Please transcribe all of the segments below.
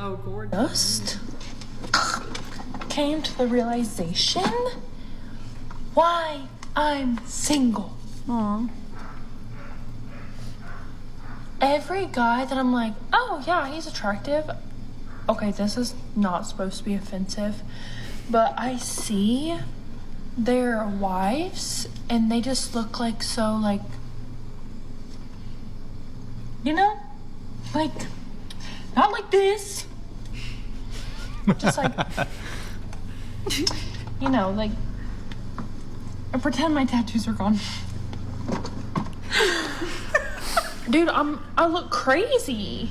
Oh, gorgeous. Just came to the realization why I'm single. Aw. Every guy that I'm like, oh yeah, he's attractive. Okay, this is not supposed to be offensive, but I see their wives and they just look like so like, you know, like not like this, just like, you know, like, I pretend my tattoos are gone. Dude, I look crazy.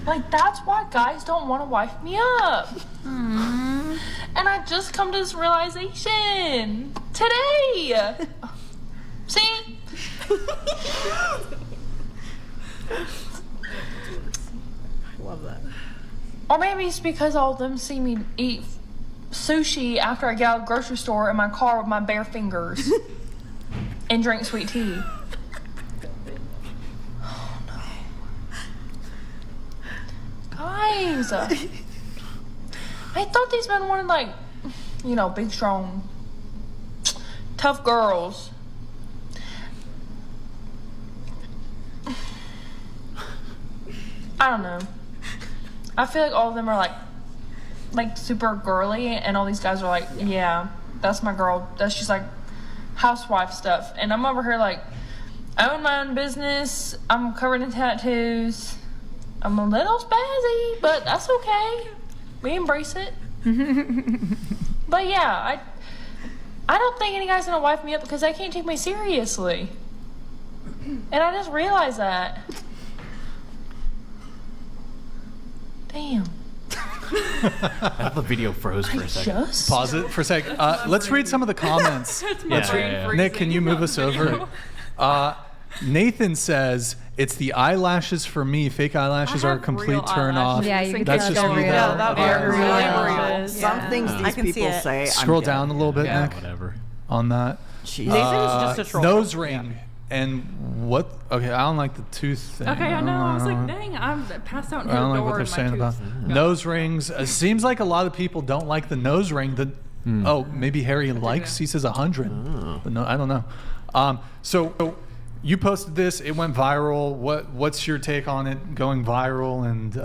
Like, that's why guys don't want to wife me up. And I just come to this realization today. See? Love that. Or maybe it's because all of them see me eat sushi after I get out of the grocery store in my car with my bare fingers and drink sweet tea. Oh no. Guys, I thought these men wanted, like, you know, big, strong, tough girls. I don't know. I feel like all of them are like super girly, and all these guys are like, yeah, that's my girl. That's just like housewife stuff. And I'm over here like, I own my own business. I'm covered in tattoos. I'm a little spazzy, but that's okay. We embrace it. But yeah, I don't think any guy's gonna wife me up because they can't take me seriously. And I just realized that. Damn. The video froze for a second. Pause it for a sec. Let's read some of the comments. Nick, can you move us over? Nathan says, it's the eyelashes for me. Fake eyelashes are a complete turn off. Yeah, you can That's tell just they're me real. though. That They're real. Some things I these can see people it. say. Scroll down a little bit, Nick, Whatever. on that. Jeez. Nathan's just a troll. Nose ring. And what? Okay, I don't like the tooth thing. Okay, I know. I was like, dang, I'm passed out in I the don't like door what they're and my saying about tooth. nose rings. It seems like a lot of people don't like the nose ring. Oh, maybe Harry likes. He says 100. But no, I don't know. So you posted this. It went viral. What's your take on it going viral? And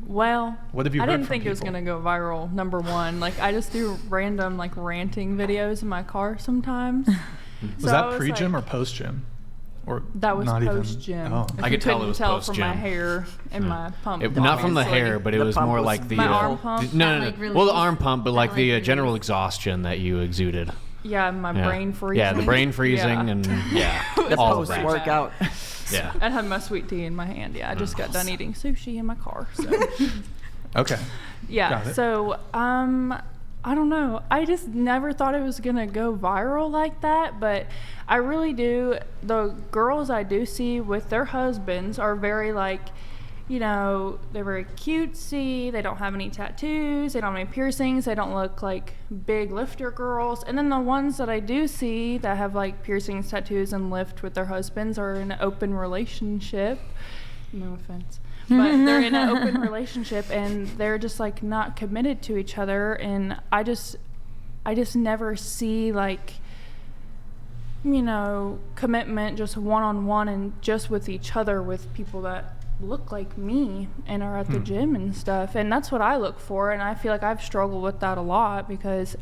Well, what have you I heard didn't from think it was people? gonna go viral. Number one, like I just do random like ranting videos in my car sometimes. was So I that was pre-gym like- or post-gym? Or That was not even? post-gym. Oh. If I you could tell it couldn't was tell from my post-gym. hair and my pump. Not from the obviously. hair, but it The was pump more like the my arm pump. No, That, like, well, the release. arm pump, but like That, the like, general release. exhaustion that you exuded. Yeah, my Yeah. brain freezing. Yeah, the brain freezing Yeah. and yeah, The all of that. post-workout. Yeah. I had my sweet tea in my hand. Yeah, I just got done eating sushi in my car. So Okay. yeah, Got it. so I don't know. I just never thought it was gonna go viral like that, but I really do. The girls I do see with their husbands are very like, you know, they're very cutesy. They don't have any tattoos. They don't have any piercings. They don't look like big lifter girls. And then the ones that I do see that have like piercings, tattoos, and lift with their husbands are in an open relationship. No offense. But they're in an open relationship and they're just like not committed to each other. And I just never see like, you know, commitment just one-on-one and just with each other with people that look like me and are at the gym and stuff. And that's what I look for. And I feel like I've struggled with that a lot because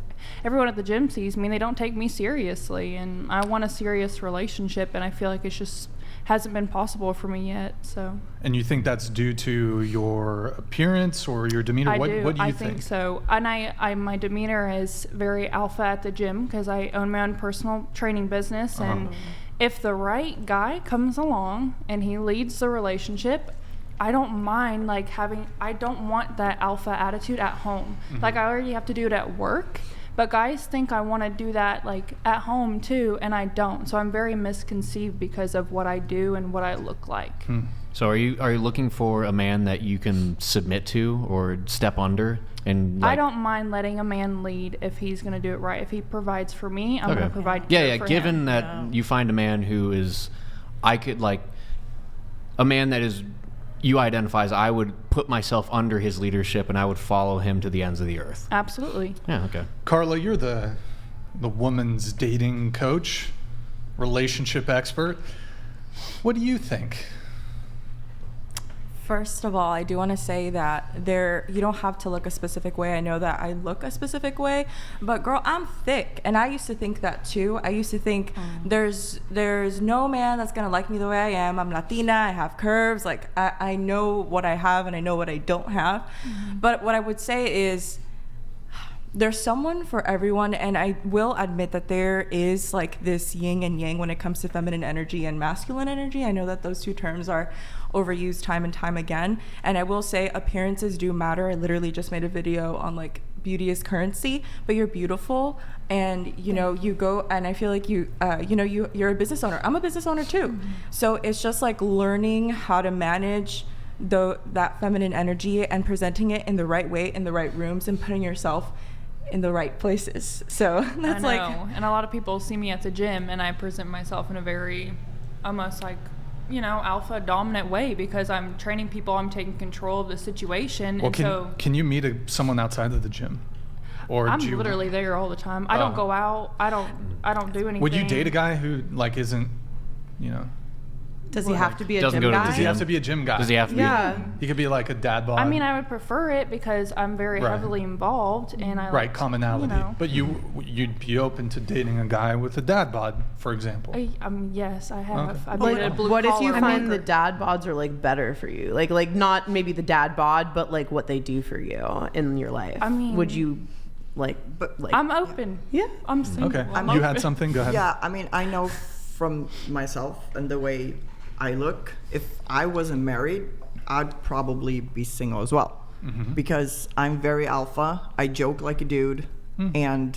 everyone at the gym sees me and they don't take me seriously. And I want a serious relationship and I feel like it's just hasn't been possible for me yet. So And you think that's due to your appearance or your demeanor? I What do. do you I think? so. And I my demeanor is very alpha at the gym because I own my own personal training business. And if the right guy comes along and he leads the relationship, I don't mind like I don't want that alpha attitude at home. Like I already have to do it at work. But guys think I want to do that like at home too, and I don't. So I'm very misconceived because of what I do and what I look like. So are you looking for a man that you can submit to or step under? And like, I don't mind letting a man lead if he's going to do it right. If he provides for me, I'm going to provide care Yeah. for Given him. that you find a man who is, a man that is, you identify as I would put myself under his leadership and I would follow him to the ends of the earth. Absolutely. Yeah, okay. Carla, you're the woman's dating coach, relationship expert. What do you think? First of all, I do want to say that you don't have to look a specific way. I know that I look a specific way, but girl, I'm thick, and I used to think that too. I used to think there's no man that's gonna like me the way I am. I'm Latina. I have curves. Like I know what I have, and I know what I don't have. But what I would say is, there's someone for everyone, and I will admit that there is like this yin and yang when it comes to feminine energy and masculine energy. I know that those two terms are overused time and time again, and I will say appearances do matter. I literally just made a video on like beauty is currency, but you're beautiful, and you know you go, and I feel like you're a business owner. I'm a business owner too, so it's just like learning how to manage that feminine energy and presenting it in the right way, in the right rooms, and putting yourself in the right places. So that's like, and a lot of people see me at the gym and I present myself in a very almost like, you know, alpha dominant way because I'm training people, I'm taking control of the situation. Well, and can you meet someone outside of the gym? Or I'm literally there all the time. I don't go out. I don't do anything. Would you date a guy who like isn't, you know? Does he have to be a Doesn't gym go to the guy? Does he have to be a gym guy? Does he have to Yeah. He could be like a dad bod. I mean, I would prefer it because I'm very Right. heavily involved, and I like, commonality. You know, But you'd be open to dating a guy with a dad bod, for example. yes, I have. Okay. I've been a blue What if you collar find the worker. dad bods are like better for you? Like not maybe the dad bod, but like what they do for you in your life. I mean- would you like? I'm open. Yeah. I'm single. Okay. I'm You had open. something? Go ahead. Yeah, I mean, I know from myself and the way I look, if I wasn't married, I'd probably be single as well. Because I'm very alpha, I joke like a dude, and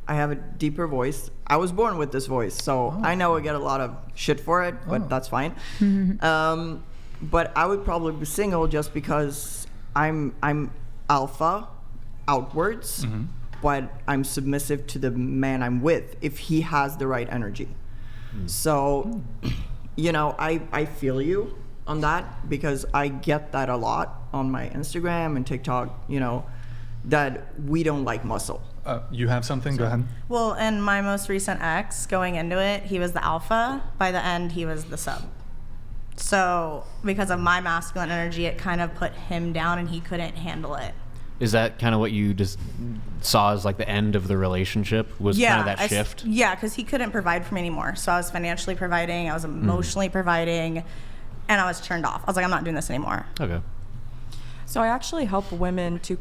I have a deeper voice. I was born with this voice, so I know I get a lot of shit for it, but that's fine. But I would probably be single just because I'm alpha outwards, but I'm submissive to the man I'm with if he has the right energy. So, you know, I feel you on that because I get that a lot on my Instagram and TikTok, you know, that we don't like muscle. You have something? Go ahead. Well, in my most recent ex, going into it, he was the alpha. By the end, he was the sub. So because of my masculine energy, it kind of put him down and he couldn't handle it. Is that kind of what you just saw as like the end of the relationship? Was kind of that shift? Yeah, because he couldn't provide for me anymore. So I was financially providing, I was emotionally providing, and I was turned off. I was like, I'm not doing this anymore. Okay. So I actually help women to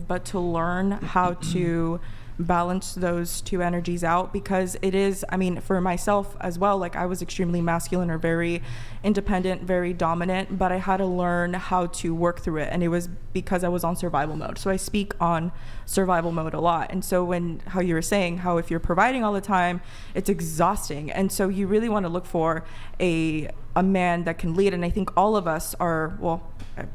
but to learn how to balance those two energies out, because it is, I mean, for myself as well, like I was extremely masculine or very independent, very dominant, but I had to learn how to work through it. And it was because I was on survival mode. So I speak on survival mode a lot. And so how you were saying, how if you're providing all the time, it's exhausting. And so you really want to look for a man that can lead. And I think all of us are, well,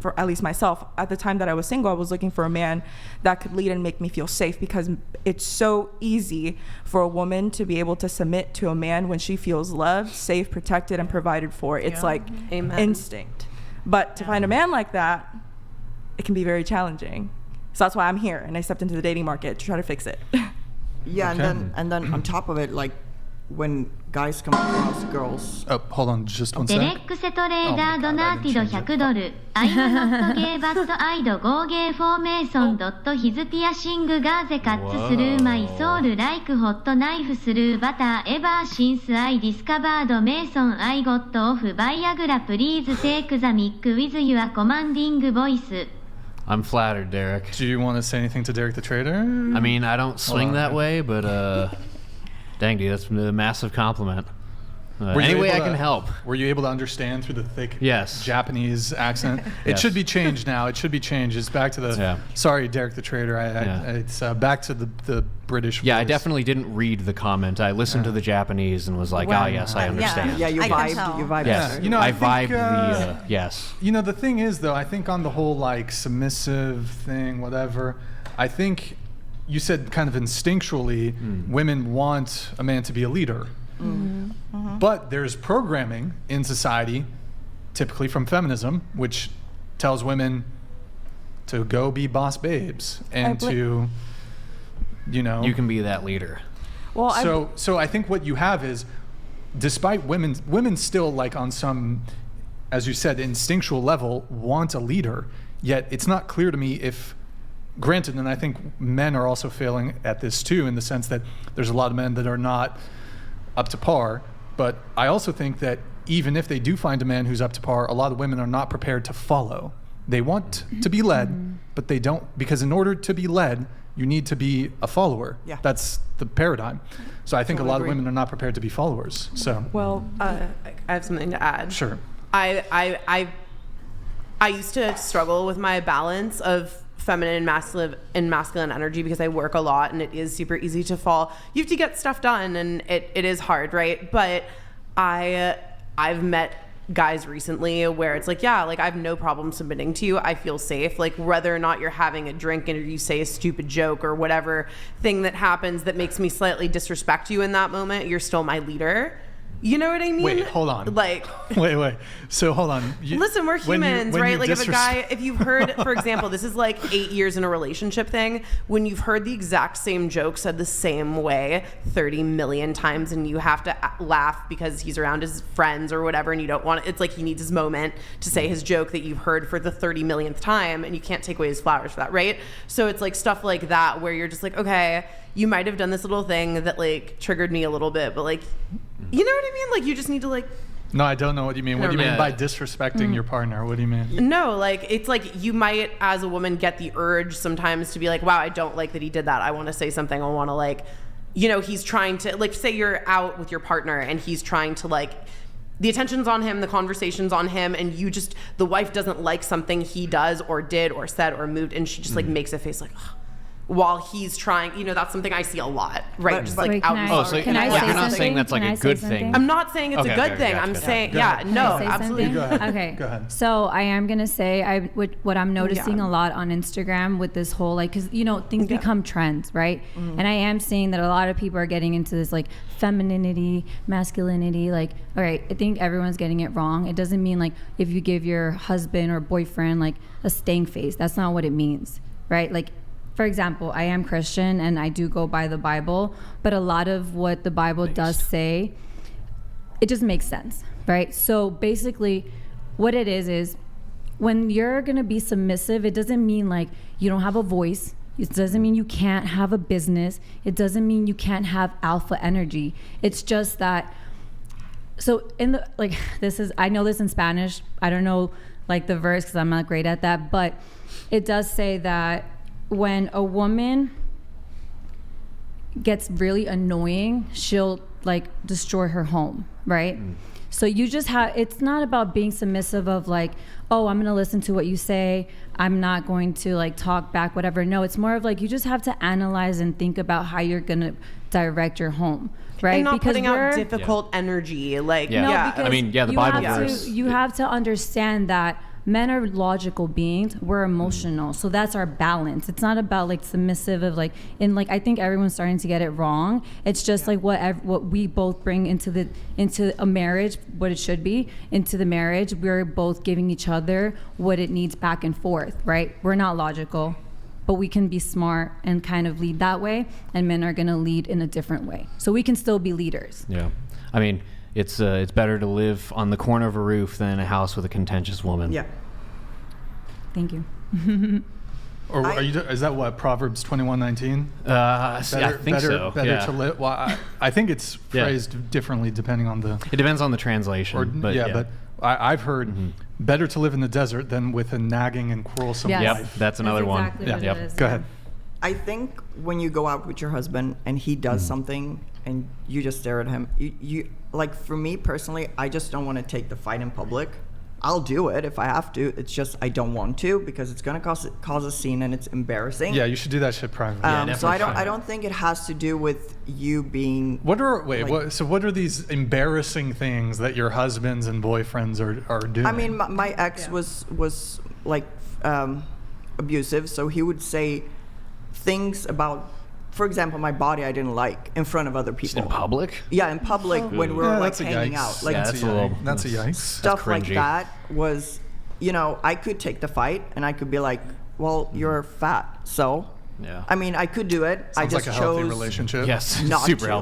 for at least myself, at the time that I was single, I was looking for a man that could lead and make me feel safe, because it's so easy for a woman to be able to submit to a man when she feels loved, safe, protected, and provided for. It's like instinct. But to find a man like that, it can be very challenging. So that's why I'm here, and I stepped into the dating market to try to fix it. Yeah, Okay. and then on top of it, like when guys come across girls, Oh, hold on just one デ sec. レックセトレーダー Oh my ド God, ナ I ー didn't ティド change it. 100ドルアイムノットゲーバットアイドゴーゲーフォーメイソンドットヒズピアシングガーゼカッツスルーマイソウルライクホットナイフスルーバターエバーシンスアイディスカバードメイソンアイゴットオフバイアグラプリーズテイクザミックウィズユアコマンディングボイス I'm flattered, Derek. Do you want to say anything to Derek the Trader? I mean, I don't swing that way, but dang, dude, that's a massive compliment. Were you Any way able I to- can help. Were you able to understand through the thick Yes. Japanese accent? It Yes. should be changed now. It should be changed. It's back to the. Yeah. Sorry, Derek the Trader. It's back to the British. Yeah, I voice. definitely didn't read the comment. I listened to the Japanese and was like, Wow. oh, yes, I understand. yeah, you I can vibed, tell. you vibed. Yes, there. You know, I I vibed think, yes. You know, the thing is, though, I think on the whole, like, submissive thing, whatever, I think you said kind of instinctually women want a man to be a leader. But there's programming in society typically from feminism, which tells women to go be boss babes and to, You can be that leader. Well, So I think what you have is, despite women still, like, on some, as you said, instinctual level, want a leader, yet it's not clear to me if, granted, and I think men are also failing at this too, in the sense that there's a lot of men that are not up to par, but I also think that even if they do find a man who's up to par, a lot of women are not prepared to follow. They want to be led, but they don't, because in order to be led, you need to be a follower. Yeah. That's the paradigm. So I think a lot of women are not prepared to be followers. So well, I have something to add. sure. I used to struggle with my balance of feminine and masculine energy because I work a lot and it is super easy to fall. You have to get stuff done and it is hard, right? But I've met guys recently where it's like, yeah, like I have no problem submitting to you. I feel safe. Like whether or not you're having a drink and you say a stupid joke or whatever thing that happens that makes me slightly disrespect you in that moment, you're still my leader. You know what I mean? Wait, hold on. Like, wait. So hold on. listen, we're humans, right? Like if you've heard, for example, this is like 8 years in a relationship thing, when you've heard the exact same joke said the same way 30 million times and you have to laugh because he's around his friends or whatever and you don't want it. It's like he needs his moment to say his joke that you've heard for the 30 millionth time and you can't take away his flowers for that, right? So it's like stuff like that where you're just like, okay, you might have done this little thing that like triggered me a little bit, but like, you know what I mean? Like you just need to like. No, I don't know what you mean. What do you mean by disrespecting your partner? What do you mean? No, like it's like you might as a woman get the urge sometimes to be like, wow, I don't like that he did that. I want to say something. I want to like, he's trying to like, say you're out with your partner and he's trying to like, the attention's on him, the conversation's on him, and the wife doesn't like something he does or did or said or moved, and she just like makes a face like, ugh. While he's trying, that's something I see a lot, right? Just like Wait, out. can I say you're not something? saying that's like Can a I say good something? thing. I'm not saying it's Okay, a good okay, thing. gotcha. I'm saying, Go ahead. Can no, I say absolutely. something? Go ahead. Okay. Go ahead. So I am gonna say what I'm noticing a lot on Instagram with this whole like, because things become trends, right? And I am seeing that a lot of people are getting into this like femininity, masculinity. Like, all right, I think everyone's getting it wrong. It doesn't mean like if you give your husband or boyfriend like a stank face. That's not what it means, right? Like, for example, I am Christian and I do go by the Bible, but a lot of what the Bible does say, it just makes sense, right? So basically what it is when you're gonna be submissive, it doesn't mean like you don't have a voice. It doesn't mean you can't have a business. It doesn't mean you can't have alpha energy. It's just that, so I know this in Spanish. I don't know like the verse because I'm not great at that, but it does say that when a woman gets really annoying, she'll like destroy her home, right? So you just it's not about being submissive of like, oh, I'm gonna listen to what you say, I'm not going to like talk back, whatever. No, it's more of like you just have to analyze and think about how you're gonna direct your home, right? And not putting out difficult energy, like No, I mean, the Bible verse. You have to understand that men are logical beings, we're emotional, so that's our balance. It's not about like submissive of like, I think everyone's starting to get it wrong. It's just like what we both bring into a marriage, what it should be into the marriage. We're both giving each other what it needs back and forth, right? We're not logical, but we can be smart and kind of lead that way, and men are gonna lead in a different way. So we can still be leaders. Yeah, I mean, it's better to live on the corner of a roof than a house with a contentious woman. Yeah. Thank you. Or is that what, Proverbs 21:19? I think so. Better Yeah. to live. Well, I think it's phrased differently depending on the. It depends on the translation. But I've heard better to live in the desert than with a nagging and quarrelsome Yes. wife. That's another one. Exactly what it is. Go ahead. I think when you go out with your husband and he does something and you just stare at him, you like, for me personally, I just don't want to take the fight in public. I'll do it if I have to. It's just I don't want to because it's gonna cause a scene and it's embarrassing. Yeah, you should do that shit privately. So I don't think it has to do with you being. What are these embarrassing things that your husbands and boyfriends are doing? I mean, my ex was like abusive, so he would say things about for example, my body I didn't like in front of other Just people. in public? Yeah, in public when we were like that's a hanging yikes. out. Like Yeah, That's a yikes. stuff like cringy. that was, you know, I could take the fight and I could be like, well, you're fat, so. Yeah. I mean, I could do it. I Sounds just like a healthy chose relationship. Yes, not super to. healthy.